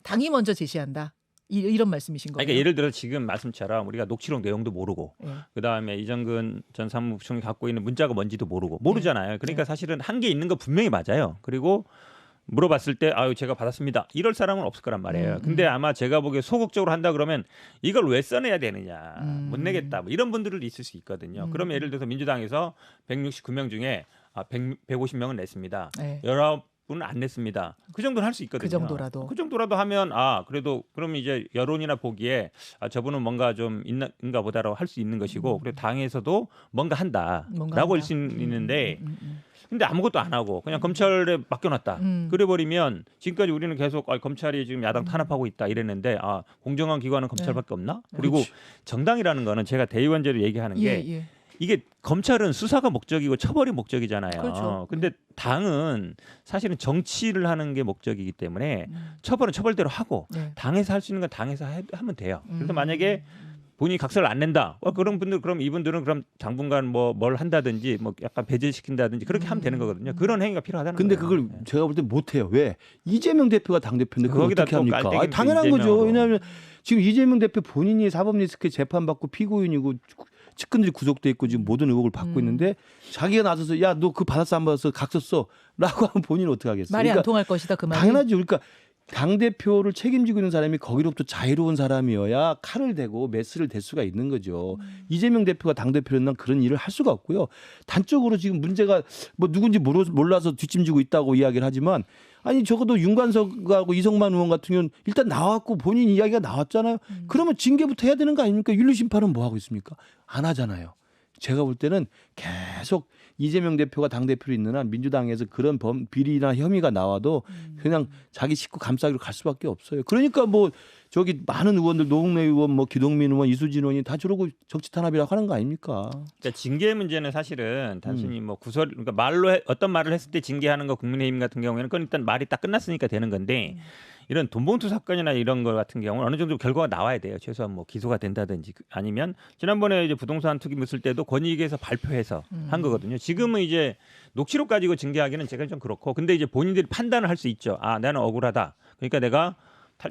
당이 먼저 제시한다. 이런 말씀이신 거예요. 그러니까 예를 들어 지금 말씀처럼 우리가 녹취록 내용도 모르고 예. 그다음에 이정근 전 사무부총리 갖고 있는 문자가 뭔지도 모르잖아요. 그러니까 사실은 한계 있는 거 분명히 맞아요. 그리고 물어봤을 때 제가 받았습니다. 이럴 사람은 없을 거란 말이에요. 근데 아마 제가 보기에 소극적으로 한다 그러면 이걸 왜 써내야 되느냐. 못 내겠다. 뭐 이런 분들도 있을 수 있거든요. 그러면 예를 들어서 민주당에서 169명 중에 150명은 냈습니다. 네. 19분은 안 냈습니다. 그 정도는 할 수 있거든요. 그 정도라도 하면 그래도 그럼 이제 여론이나 보기에 저분은 뭔가 좀 있는가 보다라고 할 수 있는 것이고 그리고 당에서도 뭔가 한다라고 할 수 있는데 근데 아무것도 안 하고 그냥 검찰에 맡겨놨다. 그래버리면 지금까지 우리는 계속 검찰이 지금 야당 탄압하고 있다 이랬는데 공정한 기관은 검찰밖에 없나? 그리고 정당이라는 거는 제가 대의원제로 얘기하는 게 이게 검찰은 수사가 목적이고 처벌이 목적이잖아요. 그렇죠. 근데 당은 사실은 정치를 하는 게 목적이기 때문에 처벌은 처벌대로 하고 당에서 할 수 있는 건 당에서 하면 돼요. 그래서 만약에 본인이 각서를 안 낸다. 그런 분들 그럼 이분들은 그럼 당분간 뭘 한다든지 뭐 약간 배제시킨다든지 그렇게 하면 되는 거거든요. 그런 행위가 필요하다는 근데 거예요. 그걸 제가 볼 때 못해요. 왜? 이재명 대표가 당대표인데 그걸 거기다 어떻게 또 합니까? 깔때기 당연한 거죠. 이재명으로. 왜냐하면 지금 이재명 대표 본인이 사법리스크에 재판받고 피고인이고 측근들이 구속돼 있고 지금 모든 의혹을 받고 있는데 자기가 나서서 야 너 그 받았어 안 받았어 각 썼어라고 하면 본인은 어떻게 하겠어요? 말이 안 통할 것이다 그 말이. 당연하죠. 그러니까 당 대표를 책임지고 있는 사람이 거기로부터 자유로운 사람이어야 칼을 대고 메스를 댈 수가 있는 거죠. 이재명 대표가 당 대표는 그런 일을 할 수가 없고요. 단적으로 지금 문제가 뭐 누군지 몰라서 뒷짐지고 있다고 이야기를 하지만 아니 적어도 윤관석하고 이성만 의원 같은 경우는 일단 나왔고 본인 이야기가 나왔잖아요. 그러면 징계부터 해야 되는 거 아닙니까? 윤리심판은 뭐 하고 있습니까? 안 하잖아요. 제가 볼 때는 계속 이재명 대표가 당대표로 있는 한 민주당에서 그런 비리나 혐의가 나와도 그냥 자기 식구 감싸기로 갈 수밖에 없어요. 그러니까 뭐 저기 많은 의원들 노웅래 의원 뭐 기동민 의원 이수진 의원이 다 저러고 정치 탄압이라고 하는 거 아닙니까? 그러니까 징계 문제는 사실은 단순히 뭐 구설 그러니까 말로 어떤 말을 했을 때 징계하는 거 국민의힘 같은 경우에는 그건 일단 말이 딱 끝났으니까 되는 건데 이런 돈봉투 사건이나 이런 거 같은 경우는 어느 정도 결과가 나와야 돼요. 최소한 뭐 기소가 된다든지 아니면 지난번에 이제 부동산 투기 묻을 때도 권익위에서 발표해서 한 거거든요. 지금은 이제 녹취록 가지고 징계하기는 제가 좀 그렇고 근데 이제 본인들이 판단을 할 수 있죠. 아 나는 억울하다. 그러니까 내가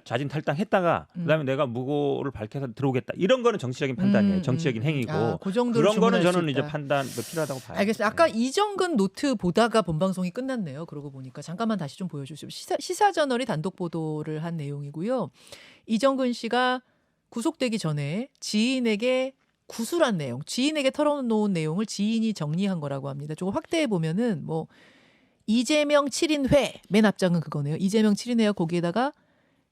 자진 탈당했다가 그다음에 내가 무고를 밝혀서 들어오겠다. 이런 거는 정치적인 판단이에요. 정치적인 행위고 그 정도로 그런 거는 주문할 수 저는 이제 있다. 판단 필요하다고 봐요. 알겠습니다. 아까 이정근 노트 보다가 본방송이 끝났네요. 그러고 보니까 잠깐만 다시 좀 보여주시죠. 시사저널이 단독 보도를 한 내용이고요. 이정근 씨가 구속되기 전에 지인에게 구술한 내용, 지인에게 털어놓은 내용을 지인이 정리한 거라고 합니다. 조금 확대해 보면은 뭐 이재명 7인회 맨 앞장은 그거네요. 이재명 7인회와 거기에다가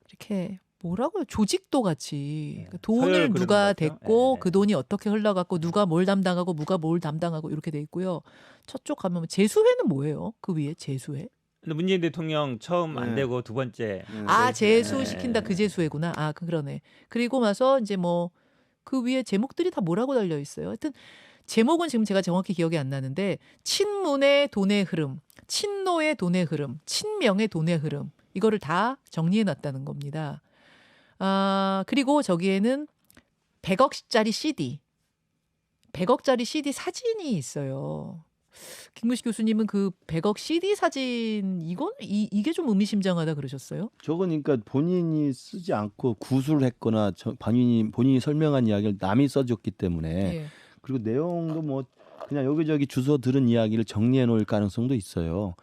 이렇게 뭐라고요? 조직도 같이 돈을 서열 누가 그리는 거죠. 댔고 예. 그 돈이 어떻게 흘러갔고 누가 뭘 담당하고 누가 뭘 담당하고 이렇게 돼 있고요. 저쪽 가면 재수회는 뭐예요? 그 위에 재수회? 근데 문재인 대통령 처음 안 네. 되고 두 번째 아 네. 재수시킨다 그 재수회구나. 아 그러네. 그리고 나서 이제 뭐 그 위에 제목들이 다 뭐라고 달려 있어요. 하여튼 제목은 지금 제가 정확히 기억이 안 나는데 친문의 돈의 흐름, 친노의 돈의 흐름, 친명의 돈의 흐름 이거를 다 정리해 놨다는 겁니다. 아 그리고 저기에는 100억짜리 CD, 100억짜리 CD 사진이 있어요. 김문식 교수님은 그 100억 CD 사진 이게 좀 의미심장하다 그러셨어요? 저건 그러니까 본인이 쓰지 않고 구술을 했거나 본인이 설명한 이야기를 남이 써줬기 때문에 예. 그리고 내용도 뭐 그냥 여기저기 주워 들은 이야기를 정리해 놓을 가능성도 있어요.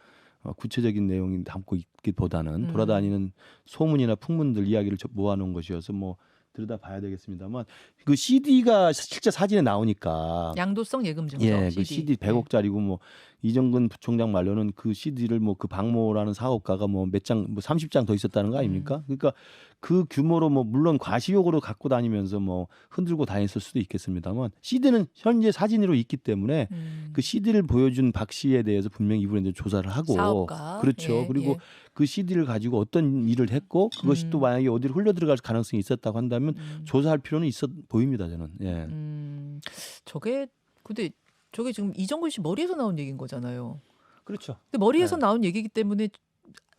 구체적인 내용이 담고 있기보다는 돌아다니는 소문이나 풍문들 이야기를 모아놓은 것이어서 뭐 들여다봐야 되겠습니다만 그 CD가 실제 사진에 나오니까 양도성 예금 증서 예, CD. 그 CD 100억짜리고 뭐 이정근 부총장 말로는 그 CD를 뭐 그 박모라는 사업가가 뭐 몇 장, 뭐 30장 더 있었다는 거 아닙니까? 그러니까 그 규모로 뭐 물론 과시욕으로 갖고 다니면서 뭐 흔들고 다녔을 수도 있겠습니다만 CD는 현재 사진으로 있기 때문에 그 CD를 보여준 박 씨에 대해서 분명히 이분이 조사를 하고 사업가. 그렇죠. 예, 그리고 예. 그 CD를 가지고 어떤 일을 했고 그것이 또 만약에 어디로 흘러 들어갈 가능성이 있었다고 한다면 조사할 필요는 있어 보입니다 저는. 예. 저게 근데 저게 지금 이정근 씨 머리에서 나온 얘기인 거잖아요. 그렇죠. 근데 머리에서 네. 나온 얘기이기 때문에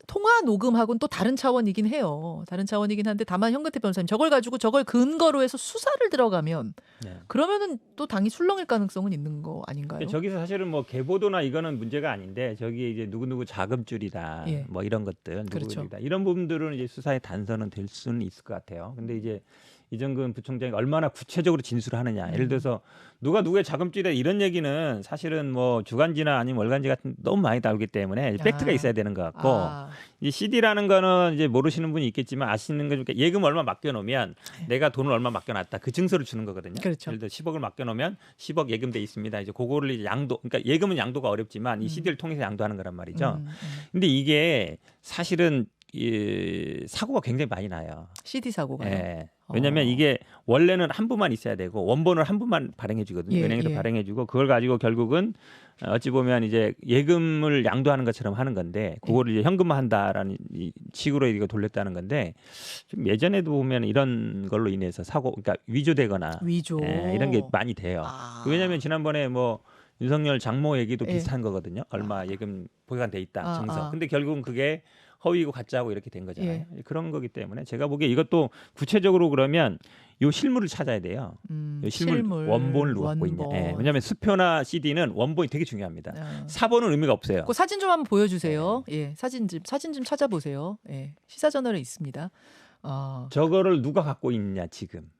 통화 녹음하고는 또 다른 차원이긴 해요. 다른 차원이긴 한데 다만 현근태 변호사님 저걸 가지고 저걸 근거로 해서 수사를 들어가면 네. 그러면은 또 당이 술렁일 가능성은 있는 거 아닌가요? 저기서 사실은 뭐 개보도나 이거는 문제가 아닌데 저기 이제 누구 자금줄이다 예. 뭐 이런 것들 그렇죠. 누구이다 이런 부분들은 이제 수사의 단서는 될 수는 있을 것 같아요. 근데 이제 이정근 부총장이 얼마나 구체적으로 진술하느냐. 예를 들어서 누가 누구의 자금줄이다 이런 얘기는 사실은 뭐 주간지나 아니면 월간지 같은 너무 많이 나오기 때문에 팩트가 있어야 되는 것 같고 이 CD라는 거는 이제 모르시는 분이 있겠지만 아시는 거니까 예금 얼마 맡겨놓으면 내가 돈을 얼마 맡겨놨다 그 증서를 주는 거거든요. 그렇죠. 예를 들어 10억을 맡겨놓으면 10억 예금돼 있습니다. 이제 그거를 이제 양도 그러니까 예금은 양도가 어렵지만 이 CD를 통해서 양도하는 거란 말이죠. 근데 이게 사실은 이 사고가 굉장히 많이 나요. CD 사고가요. 예. 왜냐하면 이게 원래는 한 부만 있어야 되고 원본을 한 부만 발행해 주거든요. 예, 은행에서 예. 발행해 주고 그걸 가지고 결국은 어찌 보면 이제 예금을 양도하는 것처럼 하는 건데 그거를 이제 현금화한다라는 이 식으로 이거 돌렸다는 건데 좀 예전에도 보면 이런 걸로 인해서 사고 그러니까 위조되거나 위조. 예, 이런 게 많이 돼요. 왜냐하면 지난번에 뭐 윤석열 장모 얘기도 예. 비슷한 거거든요. 얼마 예금 보관돼 있다 증서. 아. 근데 결국은 그게 허위고 가짜고 이렇게 된 거잖아요. 그런 거기 때문에 제가 보기에 이것도 구체적으로 그러면 요 실물을 찾아야 돼요. 요 실물 원본을 누가 갖고 있냐. 예. 왜냐하면 수표나 CD는 원본이 되게 중요합니다. 사본은 의미가 없어요. 그 사진 좀 한번 보여주세요. 예, 사진 좀 찾아보세요. 예, 시사저널에 있습니다. 저거를 누가 갖고 있냐 지금.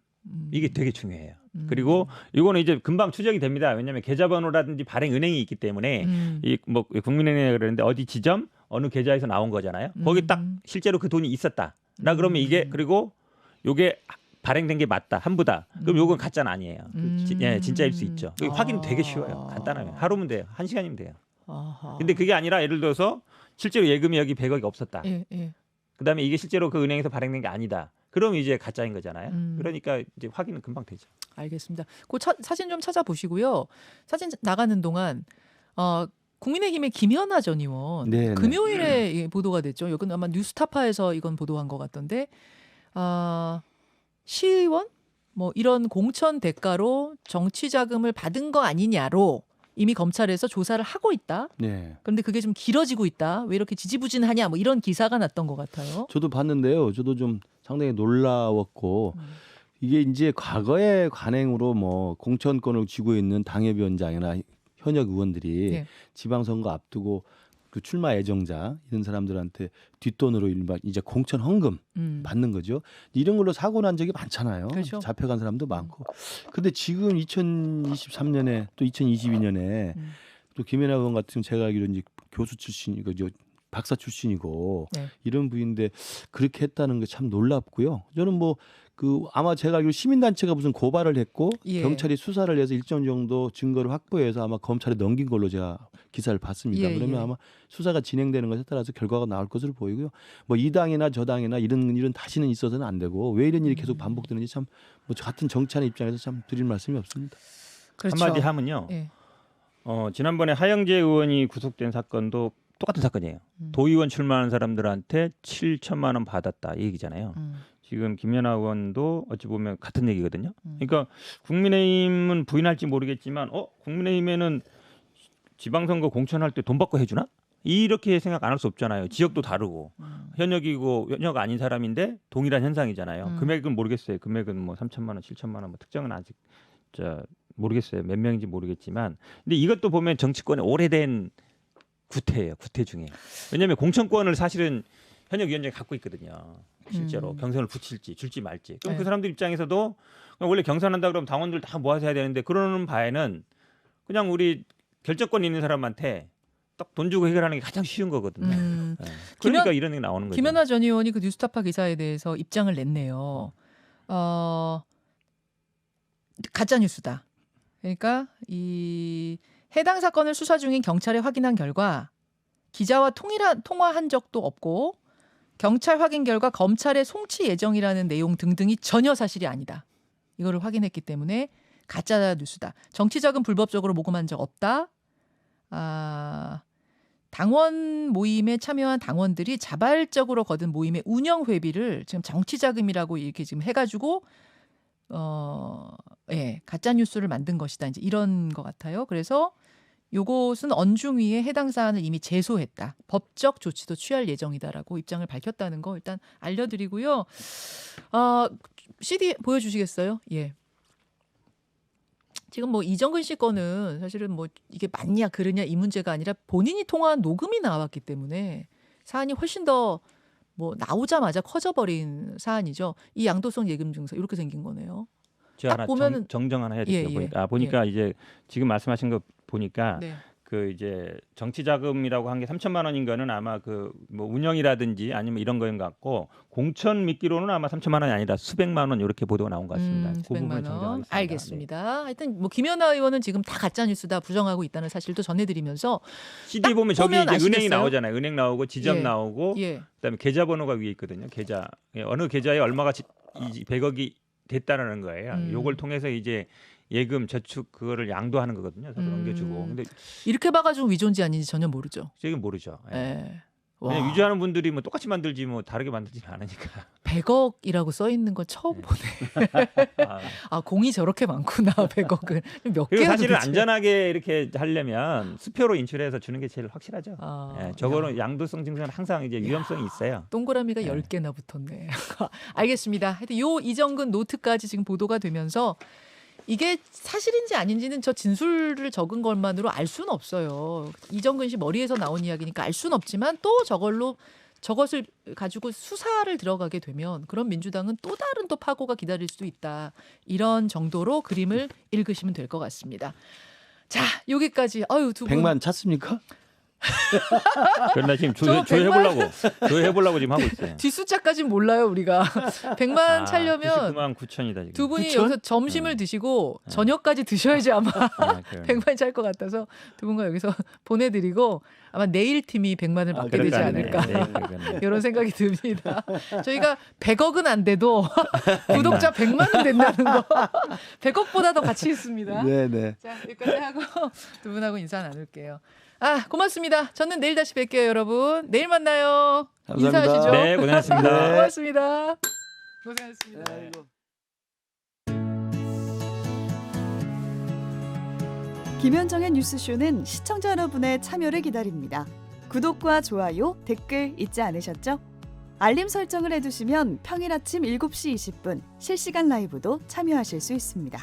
이게 되게 중요해요. 그리고 이거는 이제 금방 추적이 됩니다. 왜냐하면 계좌번호라든지 발행 은행이 있기 때문에 이 뭐 국민은행이 그러는데 어디 지점 어느 계좌에서 나온 거잖아요. 거기 딱 실제로 그 돈이 있었다. 나 그러면 이게 그리고 요게 발행된 게 맞다, 한부다. 그럼 요건 가짜는 아니에요. 예, 진짜일 수 있죠. 확인 되게 쉬워요. 간단하면 하루면 돼요. 1시간이면 돼요. 아하. 근데 그게 아니라 예를 들어서 실제로 예금이 여기 100억이 없었다. 예, 예. 그다음에 이게 실제로 그 은행에서 발행된 게 아니다. 그럼 이제 가짜인 거잖아요. 그러니까 이제 확인은 금방 되죠. 알겠습니다. 그 사진 좀 찾아보시고요. 사진 나가는 동안 국민의힘의 김연아 전 의원 네, 네. 금요일에 이 보도가 됐죠. 이건 아마 뉴스타파에서 이건 보도한 것 같던데 시의원 뭐 이런 공천 대가로 정치 자금을 받은 거 아니냐로 이미 검찰에서 조사를 하고 있다. 네. 그런데 그게 좀 길어지고 있다. 왜 이렇게 지지부진하냐 뭐 이런 기사가 났던 것 같아요. 저도 봤는데요. 저도 좀 상당히 놀라웠고 이게 이제 과거의 관행으로 뭐 공천권을 쥐고 있는 당협위원장이나 현역 의원들이 네. 지방선거 앞두고 그 출마 애정자 이런 사람들한테 뒷돈으로 일반 이제 공천 헌금 받는 거죠. 이런 걸로 사고 난 적이 많잖아요. 그렇죠. 잡혀간 사람도 많고. 근데 지금 2023년에 또 2022년에 또 김연아 의원 같은 제가 알기로 이제 교수 출신이고 박사 출신이고 네. 이런 분인데 그렇게 했다는 게 참 놀랍고요. 저는 뭐 그 아마 제가 알기로 시민단체가 무슨 고발을 했고 예. 경찰이 수사를 해서 일정 정도 증거를 확보해서 아마 검찰에 넘긴 걸로 제가 기사를 봤습니다. 예, 그러면 예. 아마 수사가 진행되는 것에 따라서 결과가 나올 것으로 보이고요. 뭐 이 당이나 저 당이나 이런 일은 다시는 있어서는 안 되고 왜 이런 일이 계속 반복되는지 참 뭐 같은 정치하는 입장에서 참 드릴 말씀이 없습니다. 그렇죠. 한마디 하면요. 예. 지난번에 하영재 의원이 구속된 사건도 똑같은 사건이에요. 도의원 출마하는 사람들한테 7천만 원 받았다 이 얘기잖아요. 지금 김연아 의원도 어찌 보면 같은 얘기거든요. 그러니까 국민의힘은 부인할지 모르겠지만 국민의힘에는 지방선거 공천할 때 돈 받고 해주나? 이렇게 생각 안 할 수 없잖아요. 지역도 다르고 현역이고 현역 아닌 사람인데 동일한 현상이잖아요. 금액은 모르겠어요. 금액은 뭐 3천만 원, 7천만 원, 뭐 특정은 아직 모르겠어요. 몇 명인지 모르겠지만, 근데 이것도 보면 정치권의 오래된 구태예요. 구태 중에. 왜냐하면 공천권을 사실은 현역 위원장이 갖고 있거든요. 실제로 경선을 붙일지 줄지 말지. 그럼 네. 그 사람들 입장에서도 원래 경선한다 그러면 당원들 다 모아서 해야 되는데 그러는 바에는 그냥 우리 결정권 있는 사람한테 딱 돈 주고 해결하는 게 가장 쉬운 거거든요. 네. 그러니까 이런 게 나오는 거죠. 김연아 전 의원이 그 뉴스타파 기사에 대해서 입장을 냈네요. 가짜 뉴스다. 그러니까 이 해당 사건을 수사 중인 경찰에 확인한 결과 기자와 통화한 적도 없고 경찰 확인 결과 검찰의 송치 예정이라는 내용 등등이 전혀 사실이 아니다. 이거를 확인했기 때문에 가짜 뉴스다. 정치자금 불법적으로 모금한 적 없다. 당원 모임에 참여한 당원들이 자발적으로 거둔 모임의 운영 회비를 지금 정치자금이라고 이렇게 지금 해가지고 가짜 뉴스를 만든 것이다. 이제 이런 것 같아요. 그래서 요것은 언중위에 해당 사안을 이미 제소했다. 법적 조치도 취할 예정이다라고 입장을 밝혔다는 거 일단 알려드리고요. CD 보여주시겠어요? 예. 지금 뭐 이정근 씨 거는 사실은 뭐 이게 맞냐 그르냐 이 문제가 아니라 본인이 통화한 녹음이 나왔기 때문에 사안이 훨씬 더 뭐 나오자마자 커져버린 사안이죠. 이 양도성 예금 증서 이렇게 생긴 거네요. 제가 딱 하나 보면은- 정정 하나 해야 될게요. 예. 보니까 이제 지금 말씀하신 거 보니까 네. 그 이제 정치 자금이라고 한 게 3천만 원인 거는 아마 그 뭐 운영이라든지 아니면 이런 거인 것 같고 공천 미끼로는 아마 3천만 원이 아니라 수백만 원 이렇게 보도가 나온 것 같습니다. 그 부분 100만 원. 정정하겠습니다. 알겠습니다. 하여튼 뭐 김연아 의원은 지금 다 가짜 뉴스다 부정하고 있다는 사실도 전해드리면서 CD 보면 저기 보면 이제 은행이 아시겠어요? 나오잖아요. 은행 나오고 지점 예. 나오고 예. 그다음에 계좌번호가 위에 있거든요. 계좌 어느 계좌에 얼마가 100억이 됐다라는 거예요. 요걸 통해서 이제 예금 저축 그거를 양도하는 거거든요. 서로 넘겨주고. 근데 이렇게 봐가지고 위조인지 아닌지 전혀 모르죠. 지금 모르죠. 예. 예. 그냥 와, 위조하는 분들이 뭐 똑같이 만들지 뭐 다르게 만들지는 않으니까. 100억이라고 써 있는 건 처음 보네. 아. 공이 저렇게 많구나. 100억은 몇 그리고 개야 사실은 도대체. 안전하게 이렇게 하려면 수표로 인출해서 주는 게 제일 확실하죠. 예, 저거는 야, 양도성 증서는 항상 이제 위험성이 있어요. 동그라미가 네. 10개나 붙었네. 알겠습니다. 하여튼 요 이정근 노트까지 지금 보도가 되면서 이게 사실인지 아닌지는 저 진술을 적은 것만으로 알 수는 없어요. 이정근 씨 머리에서 나온 이야기니까 알 수는 없지만 또 저걸로 저것을 가지고 수사를 들어가게 되면 그런 민주당은 또 다른 또 파고가 기다릴 수도 있다. 이런 정도로 그림을 읽으시면 될 것 같습니다. 자, 여기까지. 아유, 두 분. 100만 찼습니까? 그러나 지금 저 조회해보려고 지금 하고 있어요. 뒷숫자까지는 몰라요, 우리가. 100만 차려면 99만 9천이다 지금. 두 분이 9천? 여기서 점심을 드시고 저녁까지 드셔야지 아마 그래요. 100만 찰 것 같아서 두 분과 여기서 보내드리고 아마 내일 팀이 100만을 받게 되지 그럴까 않을까. 네, 이런 생각이 듭니다. 저희가 100억은 안 돼도 구독자 100만은 된다는 거. 100억보다 더 가치 있습니다. 네네. 자, 여기까지 하고 두 분하고 인사 나눌게요. 아, 고맙습니다. 저는 내일 다시 뵐게요, 여러분. 내일 만나요. 감사합니다. 인사하시죠. 네, 고생하셨습니다. 고맙습니다. 고생하셨습니다. 김현정의 뉴스쇼는 시청자 여러분의 참여를 기다립니다. 구독과 좋아요, 댓글 잊지 않으셨죠? 알림 설정을 해두시면 평일 아침 7시 20분 실시간 라이브도 참여하실 수 있습니다.